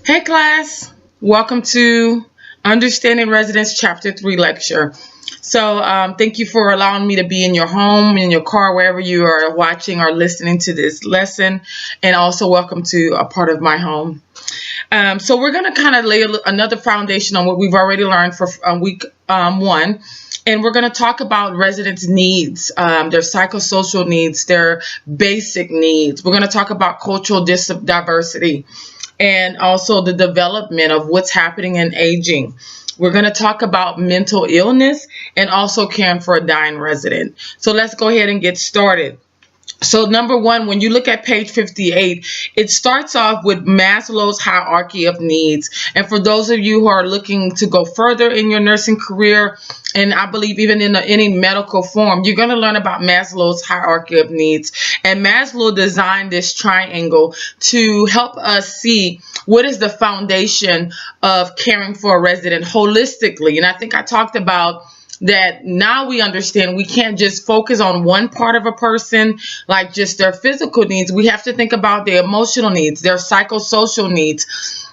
Hey class, welcome to Understanding Residence Chapter 3 lecture. Thank you for allowing me to be in your home, in your car, wherever you are watching or listening to this lesson, and also welcome to a part of my home. We're going to kind of lay another foundation on what we've already learned for week 1. And we're going to talk about residents' needs, their psychosocial needs, their basic needs. We're going to talk about cultural diversity and also the development of what's happening in aging. We're going to talk about mental illness and also caring for a dying resident. So let's go ahead and get started. So number one, when you look at page 58, it starts off with Maslow's hierarchy of needs. And for those of you who are looking to go further in your nursing career, and I believe even in any medical form, you're going to learn about Maslow's hierarchy of needs. And Maslow designed this triangle to help us see what is the foundation of caring for a resident holistically. And I think I talked about that now we understand we can't just focus on one part of a person, like just their physical needs. We have to think about their emotional needs, their psychosocial needs.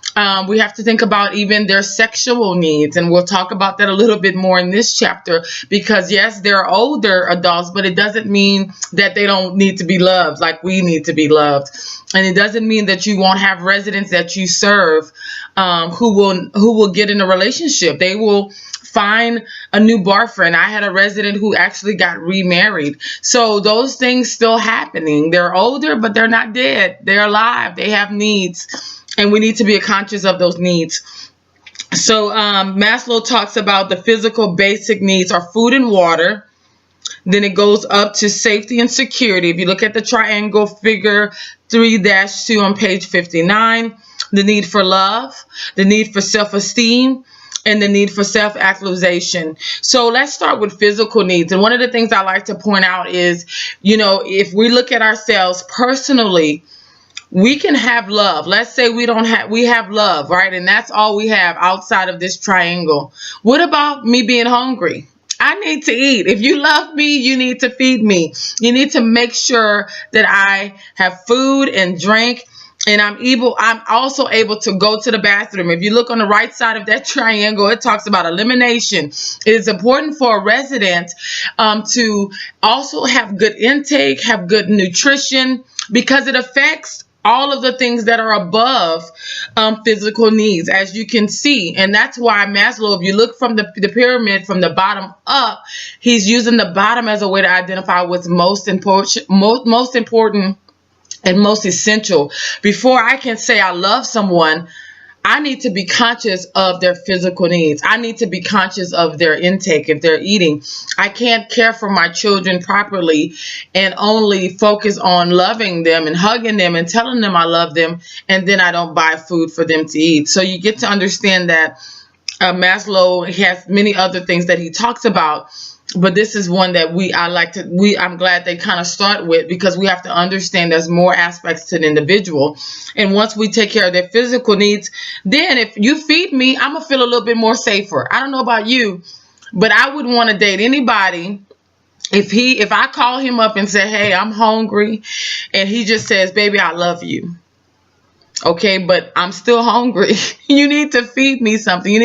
We have to think about even their sexual needs, and we'll talk about that a little bit more in this chapter, because yes, they're older adults, but it doesn't mean that they don't need to be loved like we need to be loved. And it doesn't mean that you won't have residents that you serve who will get in a relationship. They will find a new boyfriend. I had a resident who actually got remarried. So those things still happening. They're older, but they're not dead. They're alive. They have needs, and we need to be conscious of those needs. So Maslow talks about the physical basic needs are food and water. Then it goes up to safety and security. If you look at the triangle figure 3-2 on page 59, the need for love, the need for self-esteem, and the need for self-actualization. So let's start with physical needs. And one of the things I like to point out is, if we look at ourselves personally, we can have love. Let's say we have love, right? And that's all we have outside of this triangle. What about me being hungry? I need to eat. If you love me, you need to feed me. You need to make sure that I have food and drink, and I'm also able to go to the bathroom. If you look on the right side of that triangle, it talks about elimination. It is important for a resident to also have good intake, have good nutrition, because it affects all of the things that are above physical needs, as you can see. And that's why Maslow, if you look from the pyramid from the bottom up, he's using the bottom as a way to identify what's most important and most essential. Before I can say I love someone, I need to be conscious of their physical needs. I need to be conscious of their intake, if they're eating. I can't care for my children properly and only focus on loving them and hugging them and telling them I love them, and then I don't buy food for them to eat. So you get to understand that Maslow has many other things that he talks about, but this is one that I'm glad they kind of start with, because we have to understand there's more aspects to the individual. And once we take care of their physical needs, then if you feed me, I'm going to feel a little bit more safer. I don't know about you, but I wouldn't want to date anybody if I call him up and say, hey, I'm hungry, and he just says, baby, I love you. Okay, but I'm still hungry. You need to feed me something.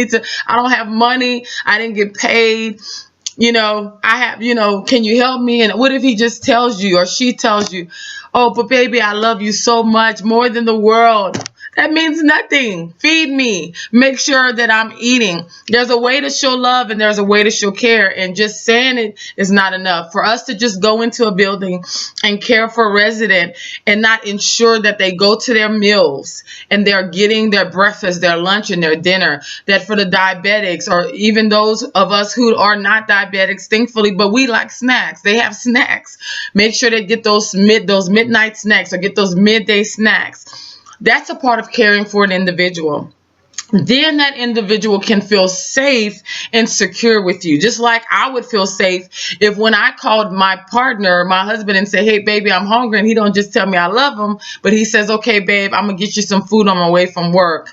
I don't have money. I didn't get paid. Can you help me? And what if he just tells you, or she tells you, oh, but baby, I love you so much, more than the world. That means nothing. Feed me. Make sure that I'm eating. There's a way to show love, and there's a way to show care. And just saying it is not enough. For us to just go into a building and care for a resident and not ensure that they go to their meals and they're getting their breakfast, their lunch, and their dinner. That for the diabetics, or even those of us who are not diabetics, thankfully, but we like snacks. They have snacks. Make sure they get those midnight snacks, or get those midday snacks. That's a part of caring for an individual. then that individual can feel safe and secure with you. Just like I would feel safe if when I called my partner, my husband, and say, hey, baby, I'm hungry, and he don't just tell me I love him, but he says, okay, babe, I'm going to get you some food on my way from work.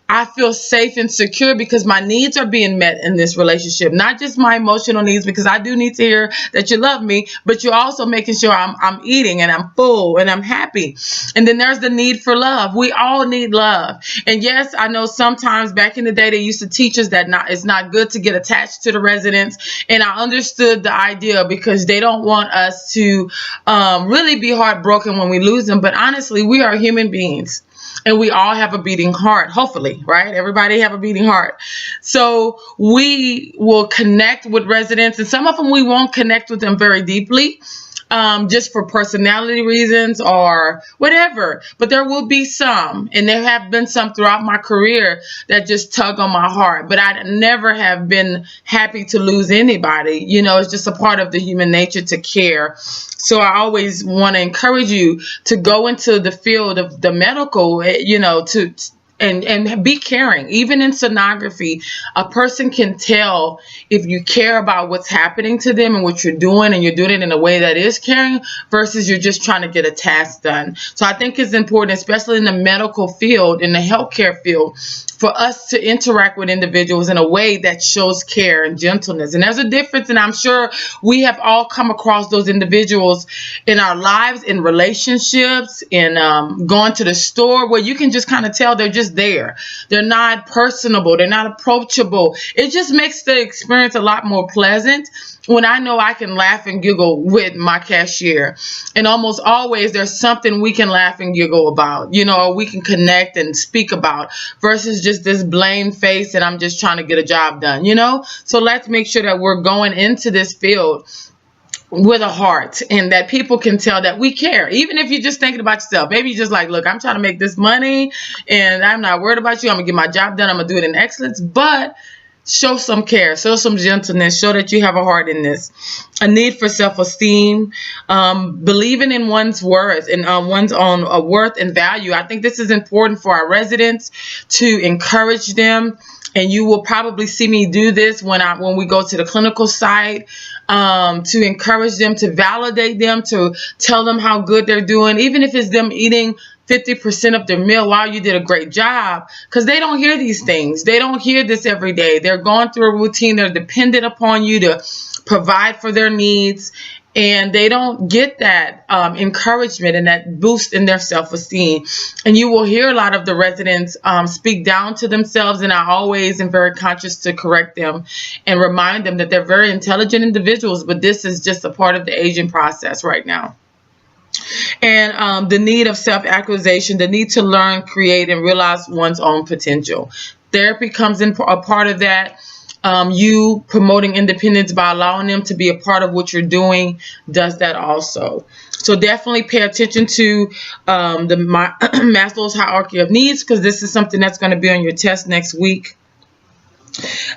I feel safe and secure because my needs are being met in this relationship, not just my emotional needs, because I do need to hear that you love me, but you're also making sure I'm eating and I'm full and I'm happy. And then there's the need for love. We all need love. And yes, I know sometimes back in the day, they used to teach us that it's not good to get attached to the residents. And I understood the idea because they don't want us to really be heartbroken when we lose them. But honestly, we are human beings. And we all have a beating heart, hopefully, right? Everybody have a beating heart. So we will connect with residents, and some of them we won't connect with them very deeply, just for personality reasons or whatever. But there will be some, and there have been some throughout my career that just tug on my heart. But I never have been happy to lose anybody. You know, it's just a part of the human nature to care. So I always want to encourage you to go into the field of the medical, you know, and be caring. Even in sonography, a person can tell if you care about what's happening to them and what you're doing, and you're doing it in a way that is caring versus you're just trying to get a task done. So I think it's important, especially in the medical field, in the healthcare field, for us to interact with individuals in a way that shows care and gentleness. And there's a difference, and I'm sure we have all come across those individuals in our lives, in relationships, in going to the store, where you can just kind of tell they're just there. They're not personable. They're not approachable. It just makes the experience a lot more pleasant when I know I can laugh and giggle with my cashier. And almost always there's something we can laugh and giggle about, you know, or we can connect and speak about, versus just this blame face and I'm just trying to get a job done, you know? So let's make sure that we're going into this field with a heart, and that people can tell that we care. Even if you're just thinking about yourself, maybe you're just like, look, I'm trying to make this money and I'm not worried about you. I'm gonna get my job done. I'm gonna do it in excellence, but show some care, show some gentleness, show that you have a heart in this. A need for self-esteem, believing in one's worth and one's own worth and value. I think this is important for our residents, to encourage them. And you will probably see me do this when we go to the clinical site, to encourage them, to validate them, to tell them how good they're doing, even if it's them eating 50% of their meal. Wow, you did a great job. Because they don't hear these things. They don't hear this every day. They're going through a routine. They're dependent upon you to provide for their needs. And they don't get that encouragement and that boost in their self-esteem. And you will hear a lot of the residents speak down to themselves. And I always am very conscious to correct them and remind them that they're very intelligent individuals, but this is just a part of the aging process right now. And the need of self-actualization, the need to learn, create, and realize one's own potential. Therapy comes in a part of that. You promoting independence by allowing them to be a part of what you're doing does that also. So definitely pay attention to Maslow's hierarchy of needs, because this is something that's going to be on your test next week.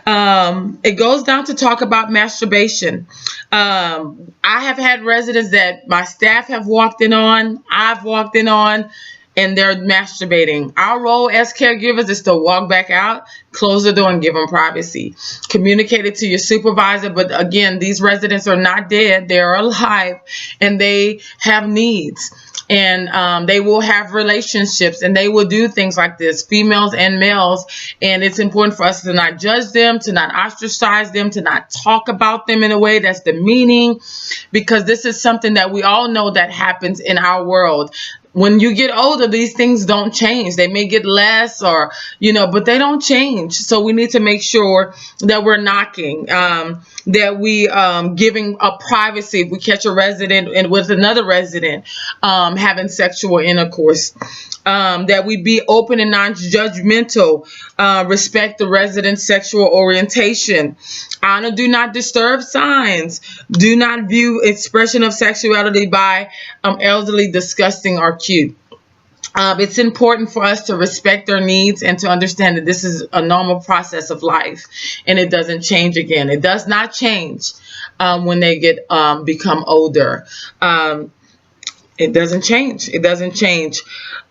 It goes down to talk about masturbation. I have had residents that my staff have walked in on, I've walked in on, and they're masturbating. Our role as caregivers is to walk back out, close the door, and give them privacy. Communicate it to your supervisor. But again, these residents are not dead. They're alive, and they have needs. And they will have relationships, and they will do things like this, females and males. And it's important for us to not judge them, to not ostracize them, to not talk about them in a way that's demeaning, because this is something that we all know that happens in our world. When you get older, these things don't change. They may get less, or, you know, but they don't change. So we need to make sure that we're knocking, that we giving a privacy. If we catch a resident and with another resident having sexual intercourse, that we be open and non-judgmental, respect the resident's sexual orientation, honor do not disturb signs, do not view expression of sexuality by elderly disgusting or cute. It's important for us to respect their needs and to understand that this is a normal process of life, and it doesn't change again. It does not change when they become older. It doesn't change. It doesn't change.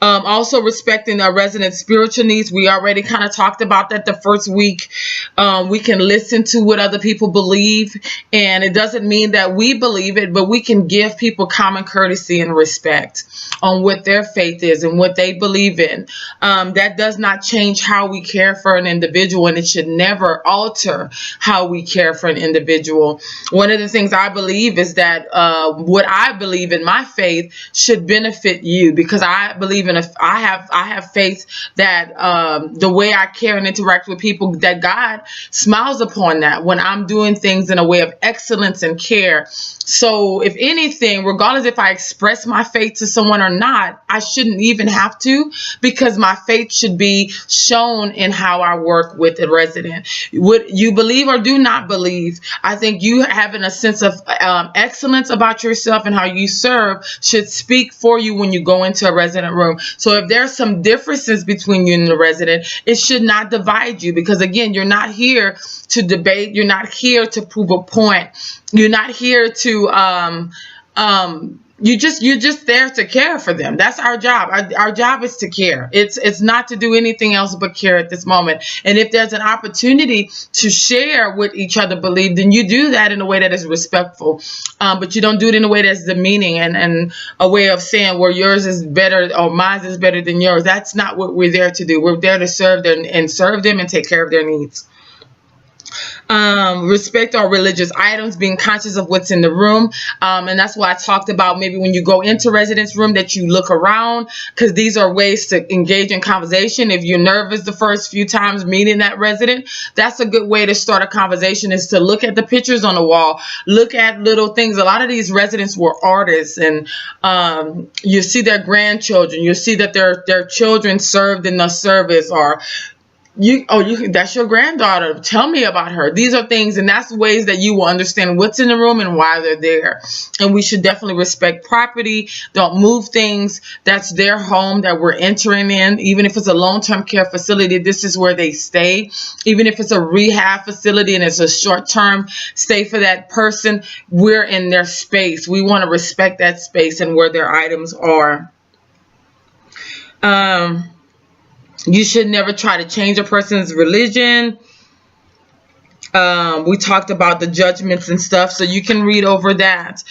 Also respecting our residents' spiritual needs. We already kind of talked about that the first week. We can listen to what other people believe, and it doesn't mean that we believe it, but we can give people common courtesy and respect on what their faith is and what they believe in. That does not change how we care for an individual, and it should never alter how we care for an individual. One of the things I believe is that what I believe in my faith should benefit you, because I believe in I have faith that the way I care and interact with people, that God smiles upon that when I'm doing things in a way of excellence and care. So if anything, regardless if I express my faith to someone or not, I shouldn't even have to, because my faith should be shown in how I work with a resident. What you believe or do not believe, I think you having a sense of excellence about yourself and how you serve should speak for you when you go into a resident room. So if there's some differences between you and the resident, it should not divide you, because again, you're not here to debate. You're not here to prove a point. You're not here to you're just there to care for them. That's our job. Our job is to care. It's not to do anything else but care at this moment. And if there's an opportunity to share what each other believe, then you do that in a way that is respectful. But you don't do it in a way that's demeaning and a way of saying, well, yours is better or mine is better than yours. That's not what we're there to do. We're there to serve them and take care of their needs. Respect our religious items, being conscious of what's in the room, and that's why I talked about maybe when you go into residence room that you look around, because these are ways to engage in conversation. If you're nervous the first few times meeting that resident, that's a good way to start a conversation, is to look at the pictures on the wall, look at little things. A lot of these residents were artists, and you see their grandchildren, you see that their children served in the service, or that's your granddaughter. Tell me about her. These are things, and that's ways that you will understand what's in the room and why they're there. And we should definitely respect property. Don't move things. That's their home that we're entering in. Even if it's a long-term care facility, this is where they stay. Even if it's a rehab facility and it's a short-term stay for that person, we're in their space. We want to respect that space and where their items are. You should never try to change a person's religion. We talked about the judgments and stuff, so you can read over that.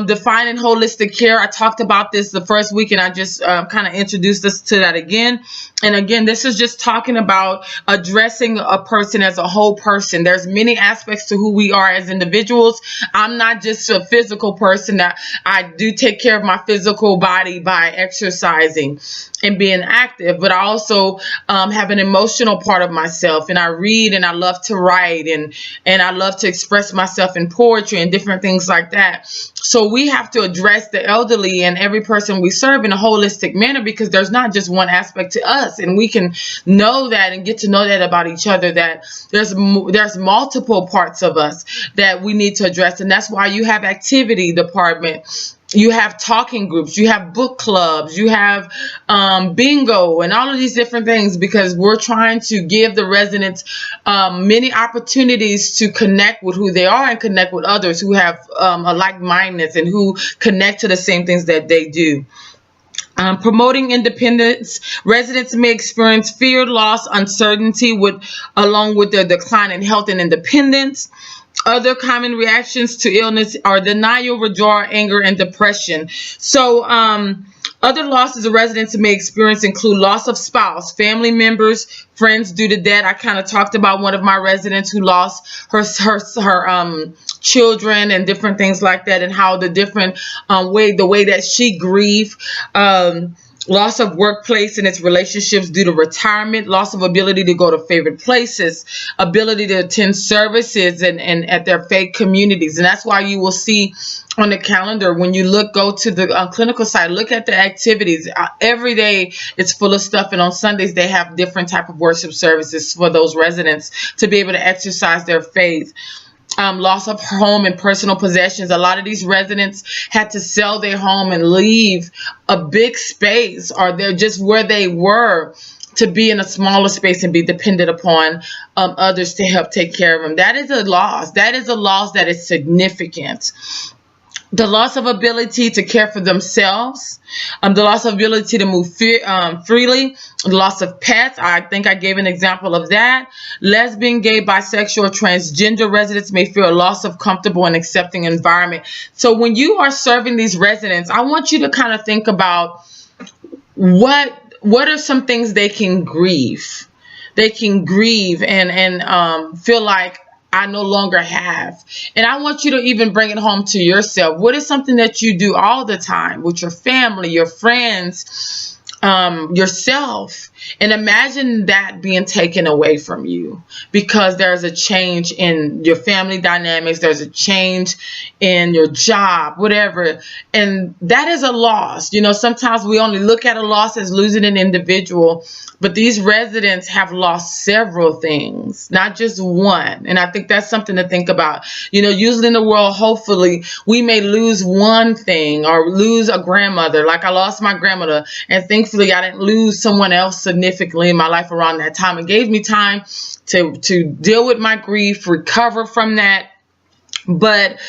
Defining holistic care. I talked about this the first week, and I just kind of introduced us to that again. And again, this is just talking about addressing a person as a whole person. There's many aspects to who we are as individuals. I'm not just a physical person. That I do take care of my physical body by exercising and being active, but I also have an emotional part of myself, and I read and I love to write, and I love to express myself in poetry and different things like that. So we have to address the elderly and every person we serve in a holistic manner, because there's not just one aspect to us, and we can know that and get to know that about each other, that there's multiple parts of us that we need to address. And that's why you have activity department, you have talking groups, you have book clubs, you have bingo, and all of these different things, because we're trying to give the residents many opportunities to connect with who they are and connect with others who have a like-mindedness and who connect to the same things that they do. Promoting independence. Residents may experience fear, loss, uncertainty along with their decline in health and independence. Other common reactions to illness are denial, withdrawal, anger, and depression. So other losses a residents may experience include loss of spouse, family members, friends due to death. I kind of talked about one of my residents who lost her children and different things like that, and how the different the way that she grieved. Loss of workplace and its relationships due to retirement, loss of ability to go to favorite places, ability to attend services and at their faith communities. And that's why you will see on the calendar, when you go to the clinical side, look at the activities. Every day it's full of stuff, and on Sundays they have different type of worship services for those residents to be able to exercise their faith. Loss of home and personal possessions. A lot of these residents had to sell their home and leave a big space, or they're just where they were, to be in a smaller space and be dependent upon others to help take care of them. That is a loss. That is a loss that is significant. the loss of ability to care for themselves, the loss of ability to move freely, the loss of pets. I think I gave an example of that. Lesbian, gay, bisexual, transgender residents may feel a loss of comfortable and accepting environment. So when you are serving these residents, I want you to kind of think about what are some things they can grieve. They can grieve and feel like, I no longer have. And I want you to even bring it home to yourself. What is something that you do all the time with your family, your friends, yourself? And imagine that being taken away from you because there's a change in your family dynamics. There's a change in your job, whatever. And that is a loss. You know, sometimes we only look at a loss as losing an individual, but these residents have lost several things, not just one. And I think that's something to think about. You know, usually in the world, hopefully, we may lose one thing or lose a grandmother. Like I lost my grandmother, and thankfully I didn't lose someone else significantly in my life around that time. It gave me time to deal with my grief, recover from that. But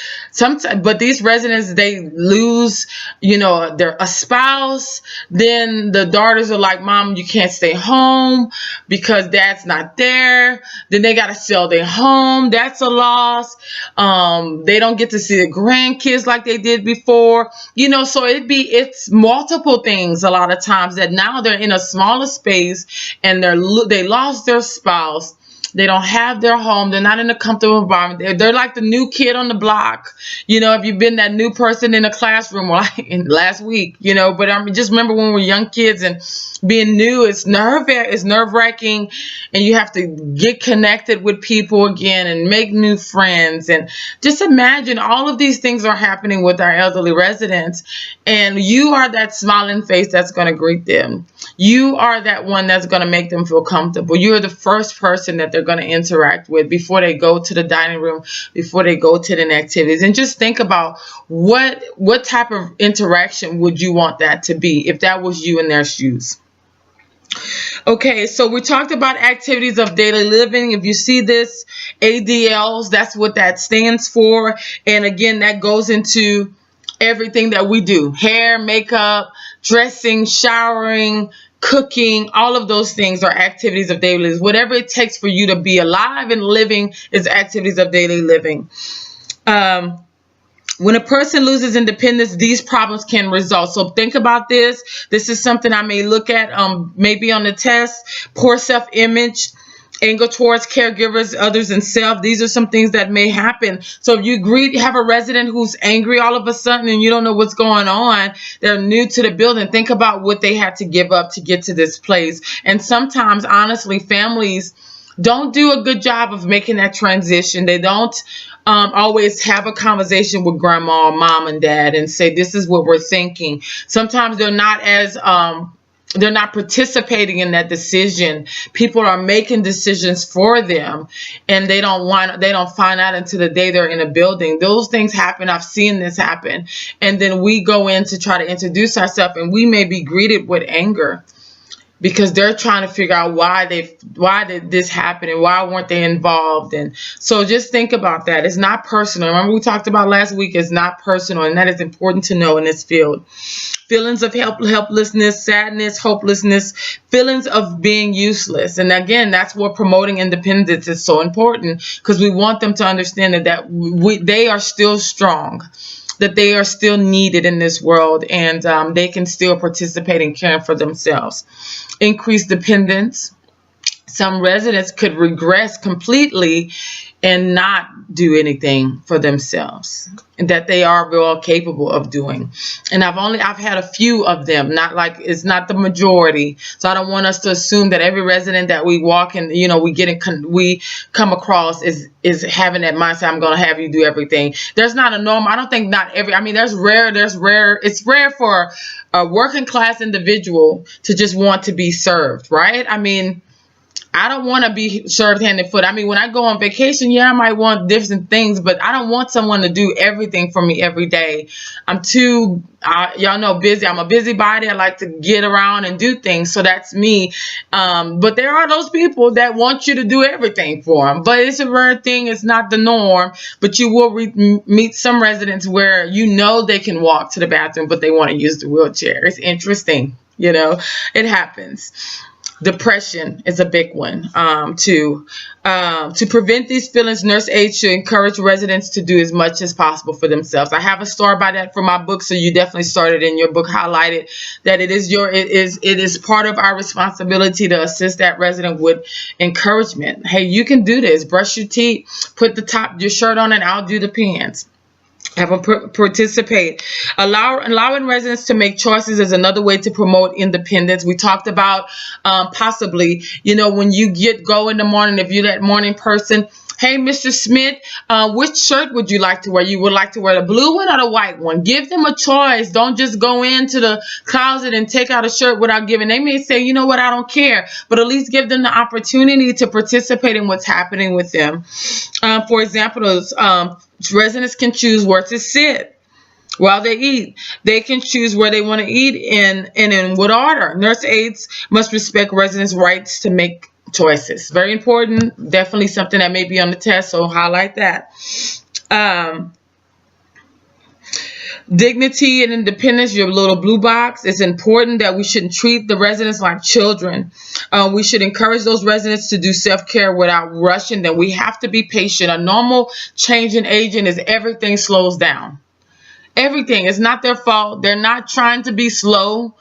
these residents, they lose, you know, a spouse. Then the daughters are like, Mom, you can't stay home because Dad's not there. Then they got to sell their home. That's a loss. They don't get to see the grandkids like they did before. You know, so it's multiple things a lot of times that now they're in a smaller space and they lost their spouse. They don't have their home. They're not in a comfortable environment. They're like the new kid on the block. You know, if you've been that new person in a classroom like in last week, you know, but I mean, just remember when we were young kids and being new, it's nerve-wracking, and you have to get connected with people again and make new friends. And just imagine all of these things are happening with our elderly residents, and you are that smiling face that's going to greet them. You are that one that's going to make them feel comfortable. You're the first person that they're going to interact with before they go to the dining room, before they go to the activities. And just think about what type of interaction would you want that to be if that was you in their shoes. Okay, so we talked about activities of daily living. If you see this, ADLs, that's what that stands for. And again, that goes into everything that we do: hair, makeup, dressing, showering, cooking. All of those things are activities of daily living. Whatever it takes for you to be alive and living is activities of daily living. When a person loses independence, these problems can result. So think about this. This is something I may look at maybe on the test. Poor self-image, anger towards caregivers, others, and self. These are some things that may happen. So if you have a resident who's angry all of a sudden and you don't know what's going on, they're new to the building, think about what they had to give up to get to this place. And sometimes, honestly, families don't do a good job of making that transition. They don't always have a conversation with grandma or mom and dad and say, this is what we're thinking. Sometimes they're not they're not participating in that decision. People are making decisions for them, and they don't find out until the day they're in a building. Those things happen. I've seen this happen. And then we go in to try to introduce ourselves, and we may be greeted with anger, because they're trying to figure out why did this happen and why weren't they involved. And so just think about that. It's not personal. Remember we talked about last week, it's not personal, and that is important to know in this field. Feelings of helplessness, sadness, hopelessness, feelings of being useless. And again, that's where promoting independence is so important, because we want them to understand that they are still strong, that they are still needed in this world, and they can still participate in caring for themselves. Increased dependence. Some residents could regress completely and not do anything for themselves that they are well capable of doing. And I've had a few of them, it's not the majority. So I don't want us to assume that every resident that we walk and we come across is having that mindset, I'm going to have you do everything. There's not a norm. I don't think there's rare. It's rare for a working class individual to just want to be served, right? I mean, I don't want to be served hand and foot. I mean, when I go on vacation, yeah, I might want different things, but I don't want someone to do everything for me every day. I'm too, y'all know, busy. I'm a busybody. I like to get around and do things. So that's me. But there are those people that want you to do everything for them. But it's a rare thing. It's not the norm. But you will meet some residents where you know they can walk to the bathroom, but they want to use the wheelchair. It's interesting. You know, it happens. Depression is a big one too. To prevent these feelings, nurse aides should encourage residents to do as much as possible for themselves. I have a story about that for my book, so you definitely started in your book, highlighted that it is part of our responsibility to assist that resident with encouragement. Hey, you can do this. Brush your teeth, put your shirt on, and I'll do the pants. Have them participate. Allowing residents to make choices is another way to promote independence. We talked about possibly, when you go in the morning, if you're that morning person, hey, Mr. Smith, which shirt would you like to wear? You would like to wear the blue one or the white one? Give them a choice. Don't just go into the closet and take out a shirt without giving. They may say, you know what, I don't care. But at least give them the opportunity to participate in what's happening with them. For example, residents can choose where to sit while they eat. They can choose where they want to eat and in what order. Nurse aides must respect residents' rights to make choices. Very important. Definitely something that may be on the test, so highlight that. Dignity and independence, your little blue box. It's important that we shouldn't treat the residents like children. We should encourage those residents to do self-care without rushing them. We have to be patient. A normal change in aging is everything slows down. Everything. It's not their fault. They're not trying to be slow.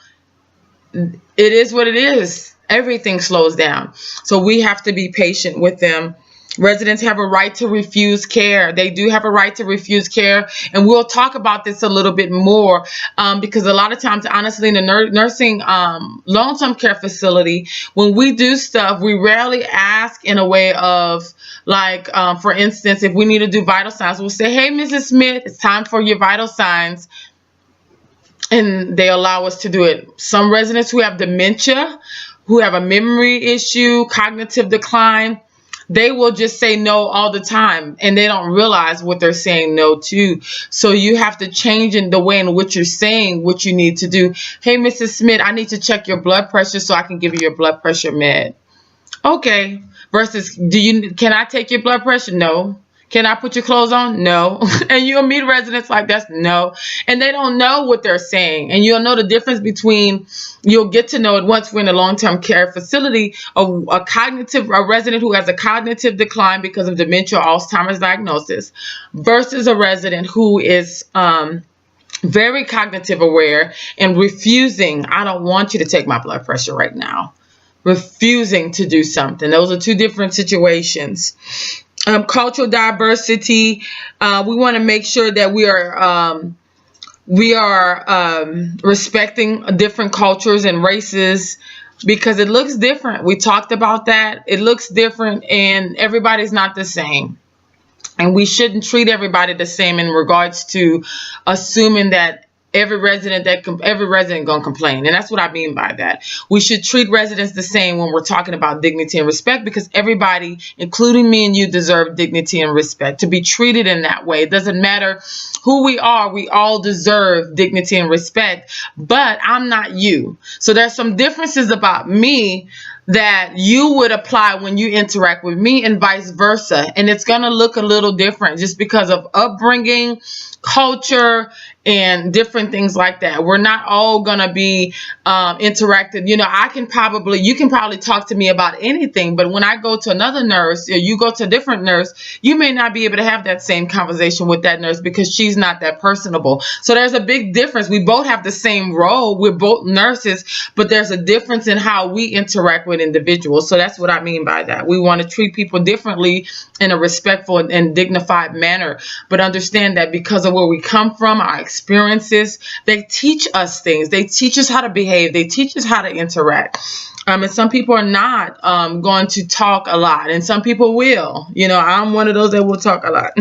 It is what it is. Everything slows down. So we have to be patient with them. Residents have a right to refuse care. They do have a right to refuse care. And we'll talk about this a little bit more because a lot of times, honestly, in the nursing long-term care facility, when we do stuff, we rarely ask in a way of like, for instance, if we need to do vital signs, we'll say, hey, Mrs. Smith, it's time for your vital signs. And they allow us to do it. Some residents who have dementia, who have a memory issue, cognitive decline, they will just say no all the time, and they don't realize what they're saying no to. So you have to change in the way in which you're saying what you need to do. Hey, Mrs. Smith, I need to check your blood pressure so I can give you your blood pressure med. Okay. Versus, can I take your blood pressure? No. Can I put your clothes on? No. And you'll meet residents like that's no. And they don't know what they're saying. And you'll know the difference between, you'll get to know it once we're in a long-term care facility, a resident who has a cognitive decline because of dementia or Alzheimer's diagnosis versus a resident who is very cognitive aware and refusing, I don't want you to take my blood pressure right now. Refusing to do something. Those are two different situations. Cultural diversity. We want to make sure that we are respecting different cultures and races because it looks different. We talked about that. It looks different and everybody's not the same. And we shouldn't treat everybody the same in regards to assuming that every resident gonna complain. And that's what I mean by that. We should treat residents the same when we're talking about dignity and respect because everybody, including me and you, deserve dignity and respect. To be treated in that way. It doesn't matter who we are. We all deserve dignity and respect. But I'm not you. So there's some differences about me that you would apply when you interact with me and vice versa. And it's going to look a little different just because of upbringing, culture, and different things like that. We're not all going to be interacted. You can probably talk to me about anything, but when I go to another nurse or you go to a different nurse, you may not be able to have that same conversation with that nurse because she's not that personable. So there's a big difference. We both have the same role. We're both nurses, but there's a difference in how we interact with individuals. So that's what I mean by that. We want to treat people differently in a respectful and dignified manner, but understand that because of where we come from, our experiences, they teach us things. They teach us how to behave. They teach us how to interact. And some people are not going to talk a lot, and some people will. I'm one of those that will talk a lot.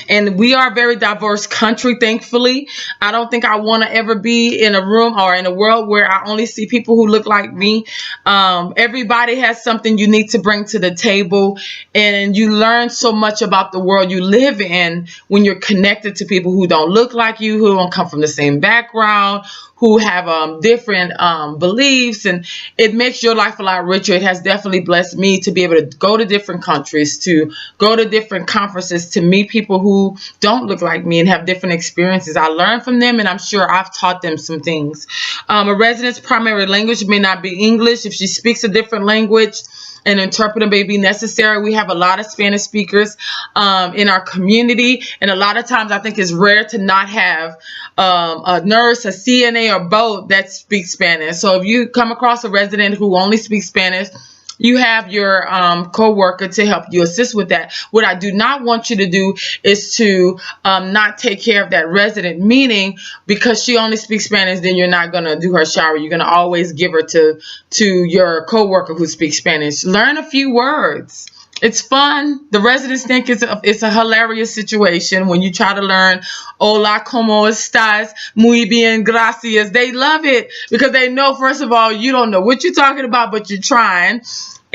And we are a very diverse country, thankfully. I don't think I want to ever be in a room or in a world where I only see people who look like me. Everybody has something unique to bring to the table, and you learn so much about the world you live in when you're connected to people who don't look like you, who don't come from the same background, who have different beliefs, and it makes your life a lot richer. It has definitely blessed me to be able to go to different countries, to go to different conferences, to meet people who don't look like me and have different experiences. I learn from them, and I'm sure I've taught them some things. A resident's primary language may not be English. If she speaks a different language, an interpreter may be necessary. We have a lot of Spanish speakers in our community, and a lot of times I think it's rare to not have a nurse, a CNA, or both that speak Spanish. So if you come across a resident who only speaks Spanish, you have your co-worker to help you assist with that. What I do not want you to do is to not take care of that resident, meaning because she only speaks Spanish, then you're not going to do her shower. You're going to always give her to your co-worker who speaks Spanish. Learn a few words. It's fun. The residents think it's a hilarious situation when you try to learn hola, como estás, muy bien, gracias. They love it because they know, first of all, you don't know what you're talking about, but you're trying.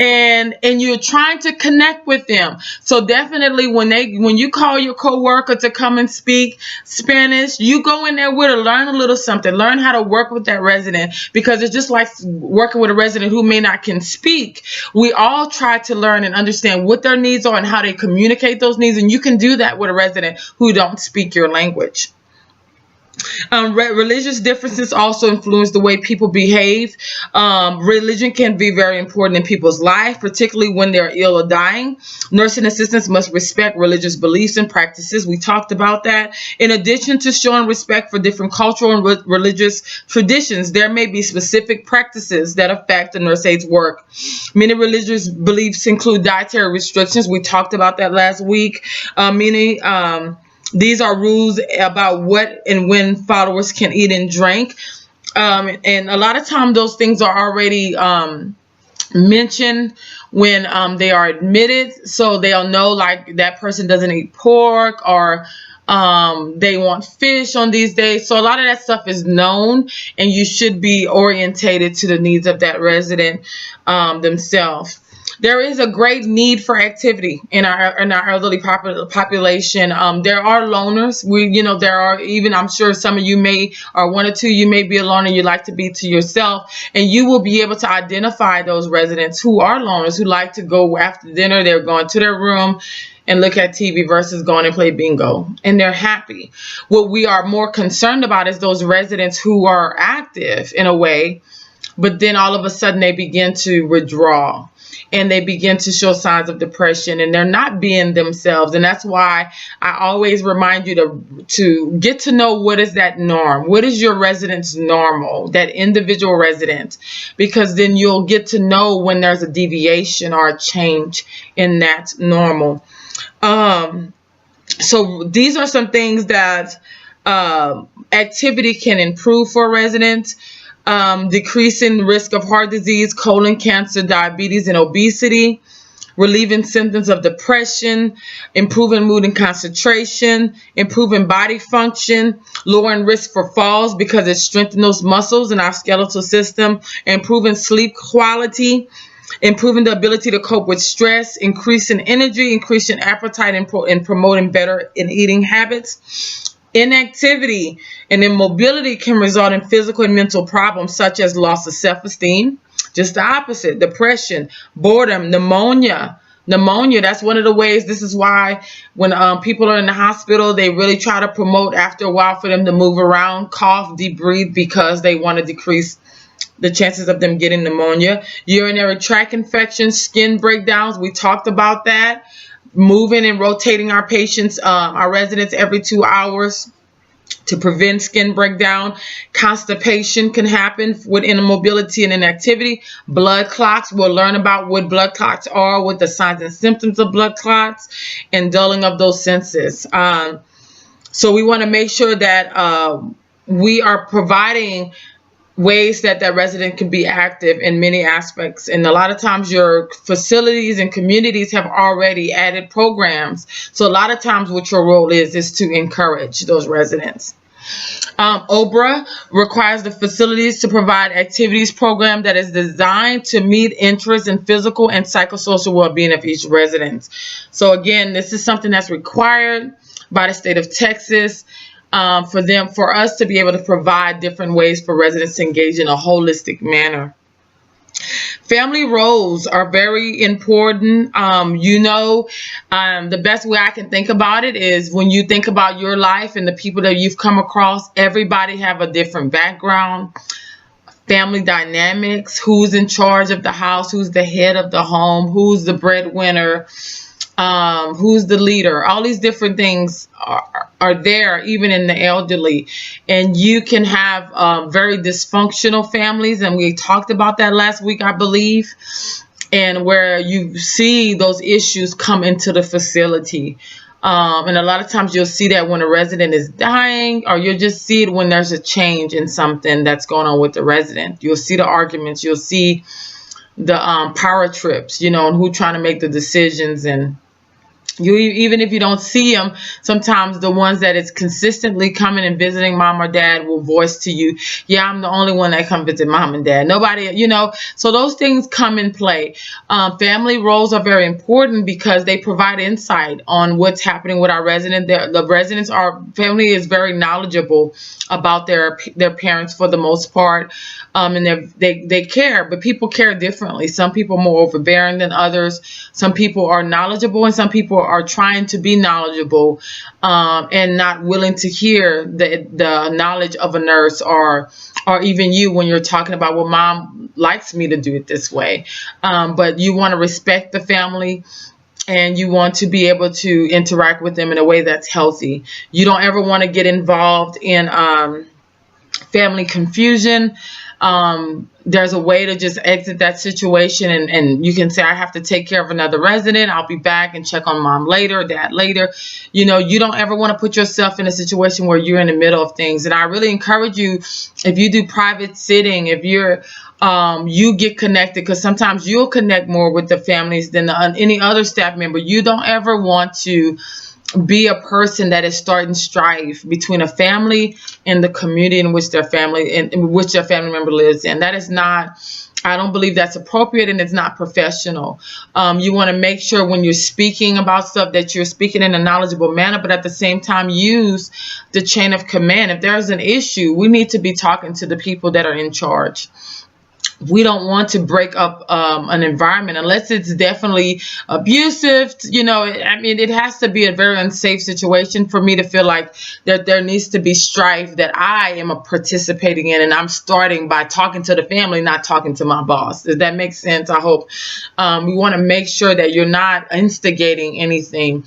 And you're trying to connect with them. So definitely when you call your coworker to come and speak Spanish, you go in there with her, learn a little something, learn how to work with that resident, because it's just like working with a resident who may not can speak. We all try to learn and understand what their needs are and how they communicate those needs, and you can do that with a resident who don't speak your language. Religious differences also influence the way people behave. Religion can be very important in people's life, particularly when they're ill or dying. Nursing assistants must respect religious beliefs and practices. We talked about that. In addition to showing respect for different cultural and religious traditions, there may be specific practices that affect the nurse aide's work. Many religious beliefs include dietary restrictions. We talked about that last week. These are rules about what and when followers can eat and drink. And a lot of times those things are already mentioned when they are admitted. So they'll know, like, that person doesn't eat pork, or they want fish on these days. So a lot of that stuff is known, and you should be orientated to the needs of that resident themselves. There is a great need for activity in our elderly population. There are loners. There are, even, I'm sure some of you may, or one or two, you may be a loner. You like to be to yourself, and you will be able to identify those residents who are loners, who like to go after dinner. They're going to their room and look at TV versus going and play bingo, and they're happy. What we are more concerned about is those residents who are active in a way, but then all of a sudden they begin to withdraw, and they begin to show signs of depression, and they're not being themselves. And that's why I always remind you to get to know, what is that norm? What is your resident's normal, that individual resident? Because then you'll get to know when there's a deviation or a change in that normal. So these are some things that activity can improve for residents. Decreasing risk of heart disease, colon cancer, diabetes, and obesity, relieving symptoms of depression, improving mood and concentration, improving body function, lowering risk for falls because it strengthens those muscles in our skeletal system, improving sleep quality, improving the ability to cope with stress, increasing energy, increasing appetite, and promoting better eating habits. Inactivity and immobility can result in physical and mental problems such as loss of self-esteem, just the opposite, depression, boredom, pneumonia. That's one of the ways. This is why when people are in the hospital, they really try to promote after a while for them to move around, cough, deep breathe, because they want to decrease the chances of them getting pneumonia. Urinary tract infections, skin breakdowns. We talked about that. Moving and rotating our patients, our residents, every 2 hours to prevent skin breakdown. Constipation can happen with immobility and inactivity. Blood clots, we'll learn about what blood clots are, what the signs and symptoms of blood clots, and dulling of those senses. So we want to make sure that we are providing ways that that resident can be active in many aspects. And a lot of times your facilities and communities have already added programs. So a lot of times what your role is to encourage those residents. OBRA requires the facilities to provide activities program that is designed to meet interests in physical and psychosocial well-being of each resident. So again, this is something that's required by the state of Texas for us to be able to provide different ways for residents to engage in a holistic manner. Family roles are very important. The best way I can think about it is when you think about your life and the people that you've come across, everybody have a different background, family dynamics, who's in charge of the house, who's the head of the home, who's the breadwinner, who's the leader. All these different things are there, even in the elderly. And you can have very dysfunctional families, and we talked about that last week, I believe, and where you see those issues come into the facility. And a lot of times you'll see that when a resident is dying, or you'll just see it when there's a change in something that's going on with the resident. You'll see the arguments, you'll see the power trips, and who's trying to make the decisions. And even if you don't see them, sometimes the ones that is consistently coming and visiting mom or dad will voice to you, yeah, I'm the only one that come visit mom and dad. Nobody, so those things come in play. Family roles are very important because they provide insight on what's happening with our resident. Our family is very knowledgeable about their parents for the most part, and they care, but people care differently. Some people are more overbearing than others. Some people are knowledgeable, and some people are trying to be knowledgeable and not willing to hear the knowledge of a nurse or even you when you're talking about, well, mom likes me to do it this way. But you want to respect the family, and you want to be able to interact with them in a way that's healthy. You don't ever want to get involved in family confusion. There's a way to just exit that situation, and you can say, I have to take care of another resident. I'll be back and check on mom later, dad later. You don't ever want to put yourself in a situation where you're in the middle of things. And I really encourage you, if you do private sitting, if you're you get connected, because sometimes you'll connect more with the families than any other staff member. You don't ever want to be a person that is starting strife between a family and the community in which their family member lives in. That is not, I don't believe that's appropriate, and it's not professional. You want to make sure when you're speaking about stuff that you're speaking in a knowledgeable manner, but at the same time use the chain of command. If there's an issue, we need to be talking to the people that are in charge. We don't want to break up an environment unless it's definitely abusive. It has to be a very unsafe situation for me to feel like that there needs to be strife that I am participating in, and I'm starting by talking to the family, not talking to my boss. Does that make sense? I hope. We want to make sure that you're not instigating anything.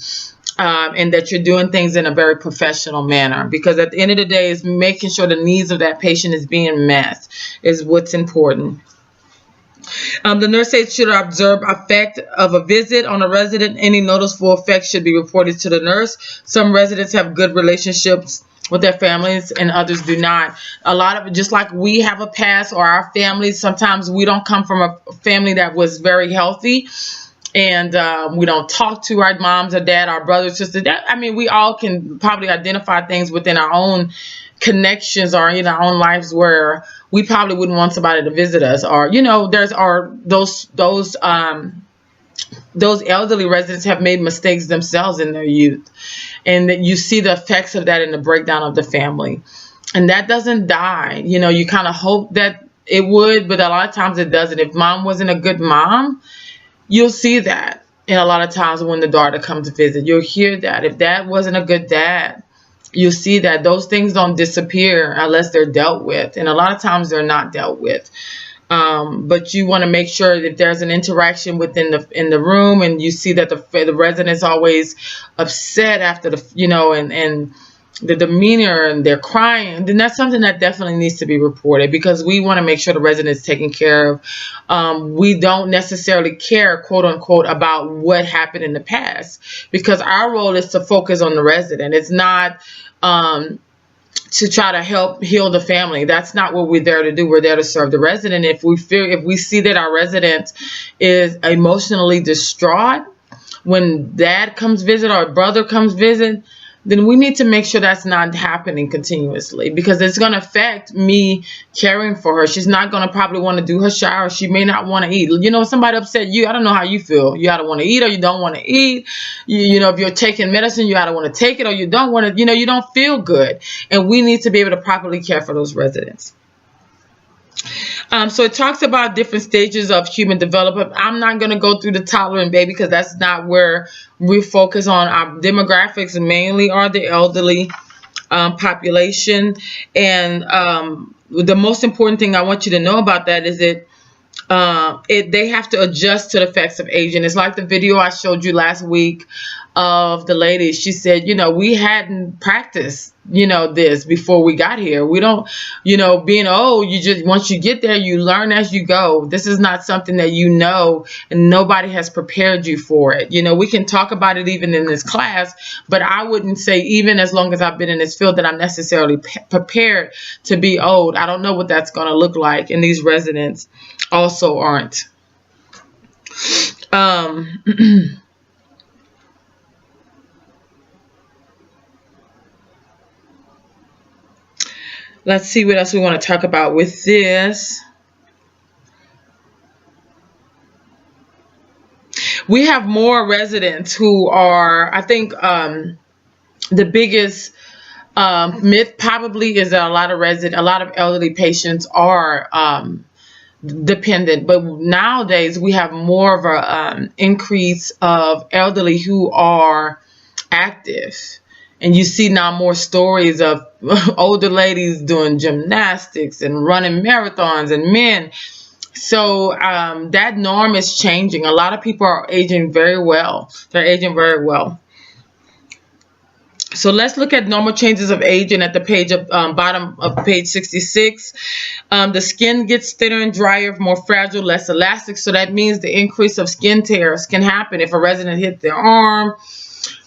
And that you're doing things in a very professional manner, because at the end of the day, is making sure the needs of that patient is being met is what's important. The nurse aides should observe effect of a visit on a resident. Any noticeable effect should be reported to the nurse. Some residents have good relationships with their families and others do not. A lot of it, just like we have a past, or our families, sometimes we don't come from a family that was very healthy. And we don't talk to our moms or dad, our brothers, sisters. We all can probably identify things within our own connections or in our own lives where we probably wouldn't want somebody to visit us. Or, those elderly residents have made mistakes themselves in their youth. And that you see the effects of that in the breakdown of the family. And that doesn't die. You kind of hope that it would, but a lot of times it doesn't. If mom wasn't a good mom, you'll see that. And a lot of times when the daughter comes to visit, you'll hear that. If dad wasn't a good dad, you'll see that. Those things don't disappear unless they're dealt with. And a lot of times they're not dealt with. But you want to make sure that there's an interaction in the room, and you see that the resident's always upset after and the demeanor, and they're crying, then that's something that definitely needs to be reported, because we want to make sure the resident is taken care of. We don't necessarily care, quote unquote, about what happened in the past, because our role is to focus on the resident. It's not to try to help heal the family. That's not what we're there to do. We're there to serve the resident. If we see that our resident is emotionally distraught when dad comes visit or brother comes visit, then we need to make sure that's not happening continuously, because it's going to affect me caring for her. She's not going to probably want to do her shower. She may not want to eat. You know, somebody upset you, I don't know how you feel. You either want to eat or you don't want to eat. You know, if you're taking medicine, you either want to take it or you don't want to, you don't feel good. And we need to be able to properly care for those residents. So it talks about different stages of human development. I'm not going to go through the toddler and baby because that's not where we focus on. Our demographics mainly are the elderly population. And the most important thing I want you to know about that is that they have to adjust to the effects of aging. It's like the video I showed you last week of the lady. She said, we hadn't practiced, this before we got here. We don't, being old, once you get there, you learn as you go. This is not something that and nobody has prepared you for it. We can talk about it even in this class, but I wouldn't say even as long as I've been in this field that I'm necessarily prepared to be old. I don't know what that's going to look like, and these residents also aren't. Let's see what else we want to talk about with this. We have more residents who are, I think, the biggest myth probably is that a lot of elderly patients are dependent, but nowadays we have more of a increase of elderly who are active. And you see now more stories of older ladies doing gymnastics and running marathons and men. So that norm is changing. A lot of people are aging very well. They're aging very well. So let's look at normal changes of aging at the page of bottom of page 66. The skin gets thinner and drier, more fragile, less elastic. So that means the increase of skin tears can happen if a resident hits their arm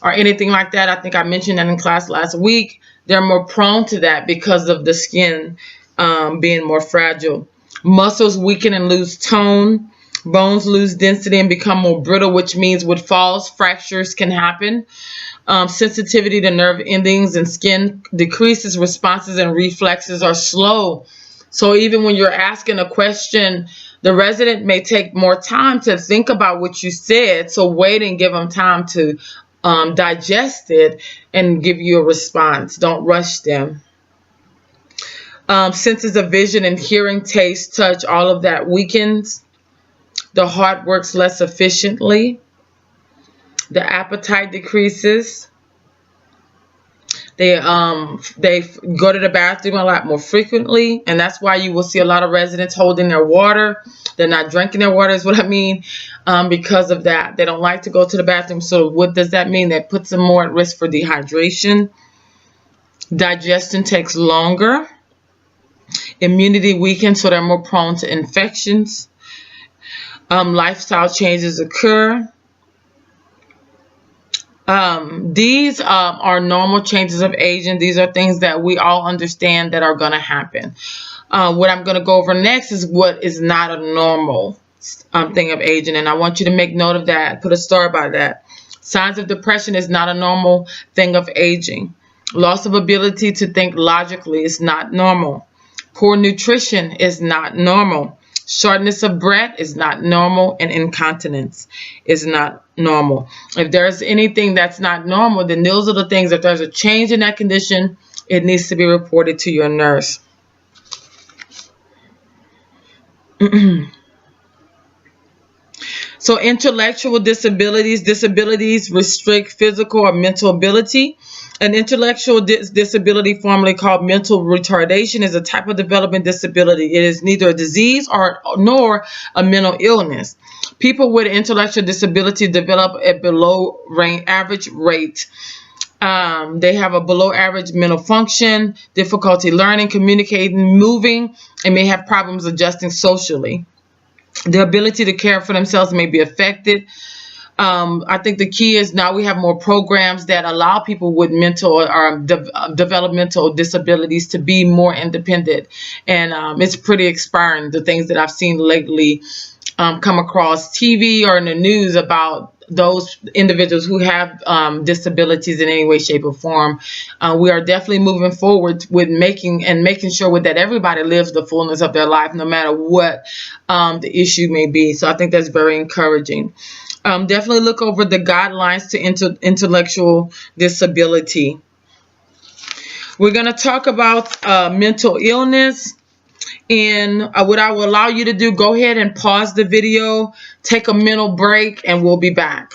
or anything like that. I think I mentioned that in class last week. They're more prone to that because of the skin being more fragile. Muscles weaken and lose tone. Bones lose density and become more brittle, which means with falls, fractures can happen. Sensitivity to nerve endings and skin decreases. Responses and reflexes are slow. So even when you're asking a question, the resident may take more time to think about what you said. So wait and give them time to digest it and give you a response. Don't rush them. Senses of vision and hearing, taste, touch, all of that weakens. The heart works less efficiently. The appetite decreases. They go to the bathroom a lot more frequently, and that's why you will see a lot of residents holding their water. They're not drinking their water is what I mean, because of that. They don't like to go to the bathroom. So what does that mean? That puts them more at risk for dehydration. Digestion takes longer. Immunity weakens, so they're more prone to infections. Lifestyle changes occur. These are normal changes of aging. These are things that we all understand that are going to happen. What I'm going to go over next is what is not a normal thing of aging, and I want you to make note of that. Put a star by that. Signs of depression is not a normal thing of aging. Loss of ability to think logically is not normal. Poor nutrition is not normal. Shortness of breath is not normal, and incontinence is not normal. If there's anything that's not normal, then those are the things. If there's a change in that condition, it needs to be reported to your nurse. So intellectual disabilities restrict physical or mental ability. An intellectual disability, formerly called mental retardation, is a type of development disability. It is neither a disease nor a mental illness. People with intellectual disability develop at below average rate. They have a below average mental function, difficulty learning, communicating, moving, and may have problems adjusting socially. The ability to care for themselves may be affected. I think the key is now we have more programs that allow people with mental or developmental disabilities to be more independent. And it's pretty inspiring, the things that I've seen lately come across TV or in the news about those individuals who have disabilities in any way, shape, or form. We are definitely moving forward with making sure that everybody lives the fullness of their life, no matter what the issue may be. So I think that's very encouraging. Definitely look over the guidelines to intellectual disability. We're going to talk about mental illness. And what I will allow you to do, go ahead and pause the video, take a mental break, and we'll be back.